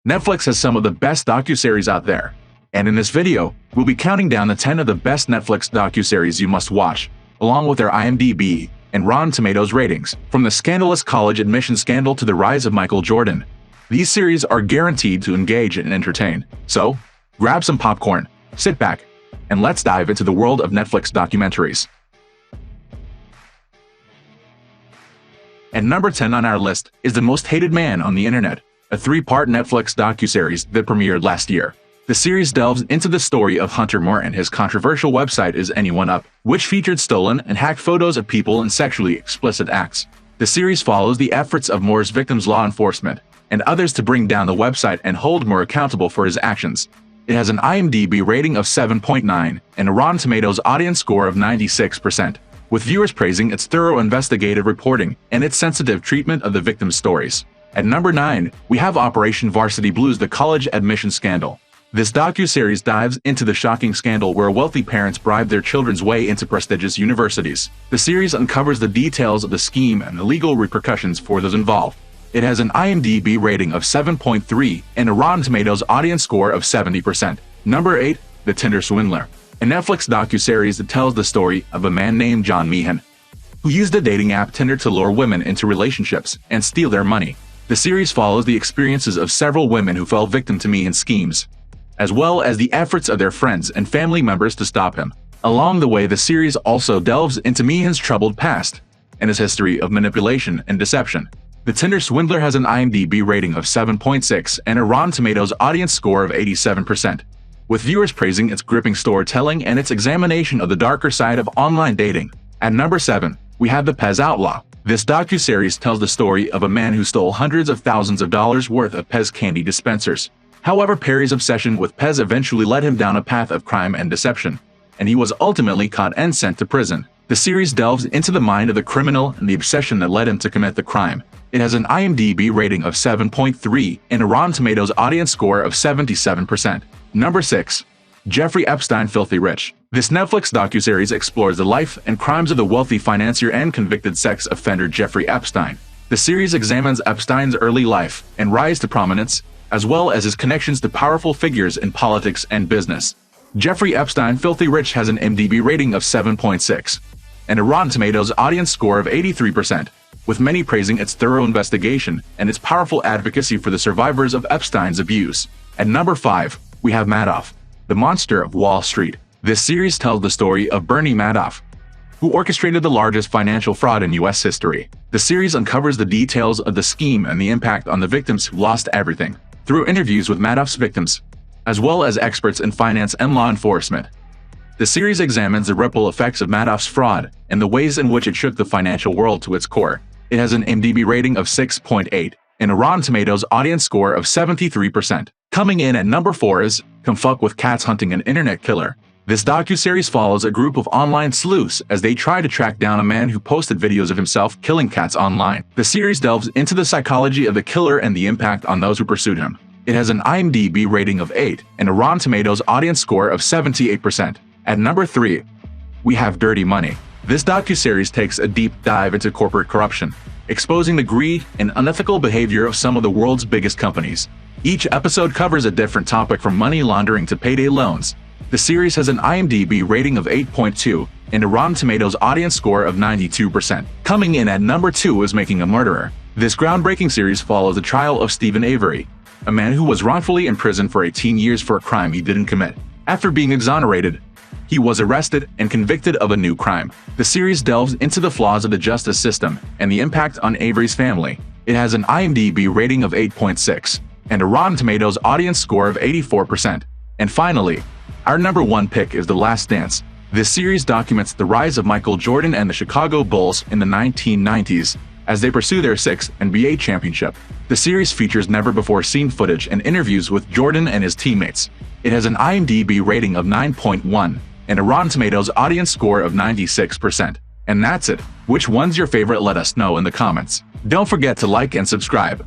Netflix has some of the best docuseries out there. And in this video, we'll be counting down the 10 of the best Netflix docuseries you must watch, along with their IMDb and Rotten Tomatoes ratings. From the scandalous college admission scandal to the rise of Michael Jordan, these series are guaranteed to engage and entertain. So, grab some popcorn, sit back, and let's dive into the world of Netflix documentaries. And number 10 on our list is The Most Hated Man on the Internet, a 3-part Netflix docuseries that premiered last year. The series delves into the story of Hunter Moore and his controversial website Is Anyone Up, which featured stolen and hacked photos of people in sexually explicit acts. The series follows the efforts of Moore's victims' law enforcement and others to bring down the website and hold Moore accountable for his actions. It has an IMDb rating of 7.9 and a Rotten Tomatoes audience score of 96%, with viewers praising its thorough investigative reporting and its sensitive treatment of the victims' stories. At number 9, we have Operation Varsity Blues: The College Admission Scandal. This docuseries dives into the shocking scandal where wealthy parents bribe their children's way into prestigious universities. The series uncovers the details of the scheme and the legal repercussions for those involved. It has an IMDb rating of 7.3 and a Rotten Tomatoes audience score of 70%. Number 8, The Tinder Swindler, a Netflix docuseries that tells the story of a man named John Meehan, who used the dating app Tinder to lure women into relationships and steal their money. The series follows the experiences of several women who fell victim to Meehan's schemes, as well as the efforts of their friends and family members to stop him. Along the way, the series also delves into Meehan's troubled past and his history of manipulation and deception. The Tinder Swindler has an IMDb rating of 7.6 and a Rotten Tomatoes audience score of 87%, with viewers praising its gripping storytelling and its examination of the darker side of online dating. At number 7, we have The Pez Outlaw. This docuseries tells the story of a man who stole hundreds of thousands of dollars worth of Pez candy dispensers. However, Perry's obsession with Pez eventually led him down a path of crime and deception, and he was ultimately caught and sent to prison. The series delves into the mind of the criminal and the obsession that led him to commit the crime. It has an IMDb rating of 7.3 and a Rotten Tomatoes audience score of 77%. Number 6. Jeffrey Epstein: Filthy Rich. This Netflix docuseries explores the life and crimes of the wealthy financier and convicted sex offender Jeffrey Epstein. The series examines Epstein's early life and rise to prominence, as well as his connections to powerful figures in politics and business. Jeffrey Epstein: Filthy Rich has an IMDb rating of 7.6 and a Rotten Tomatoes audience score of 83%, with many praising its thorough investigation and its powerful advocacy for the survivors of Epstein's abuse. At number 5, we have Madoff: The Monster of Wall Street. This series tells the story of Bernie Madoff, who orchestrated the largest financial fraud in U.S. history. The series uncovers the details of the scheme and the impact on the victims who lost everything, through interviews with Madoff's victims, as well as experts in finance and law enforcement. The series examines the ripple effects of Madoff's fraud and the ways in which it shook the financial world to its core. It has an IMDb rating of 6.8 and a Rotten Tomatoes audience score of 73%. Coming in at number 4 is Come Fuck with Cats: Hunting an Internet Killer. This docuseries follows a group of online sleuths as they try to track down a man who posted videos of himself killing cats online. The series delves into the psychology of the killer and the impact on those who pursued him. It has an IMDb rating of 8 and a Rotten Tomatoes audience score of 78%. At number 3, we have Dirty Money. This docuseries takes a deep dive into corporate corruption, exposing the greed and unethical behavior of some of the world's biggest companies. Each episode covers a different topic, from money laundering to payday loans. The series has an IMDb rating of 8.2 and a Rotten Tomatoes audience score of 92%. Coming in at number 2 is Making a Murderer. This groundbreaking series follows the trial of Stephen Avery, a man who was wrongfully imprisoned for 18 years for a crime he didn't commit. After being exonerated, he was arrested and convicted of a new crime. The series delves into the flaws of the justice system and the impact on Avery's family. It has an IMDb rating of 8.6 and a Rotten Tomatoes audience score of 84%. And finally, our number 1 pick is The Last Dance. This series documents the rise of Michael Jordan and the Chicago Bulls in the 1990s as they pursue their 6th NBA championship. The series features never-before-seen footage and interviews with Jordan and his teammates. It has an IMDb rating of 9.1 and a Rotten Tomatoes audience score of 96%. And that's it. Which one's your favorite? Let us know in the comments. Don't forget to like and subscribe.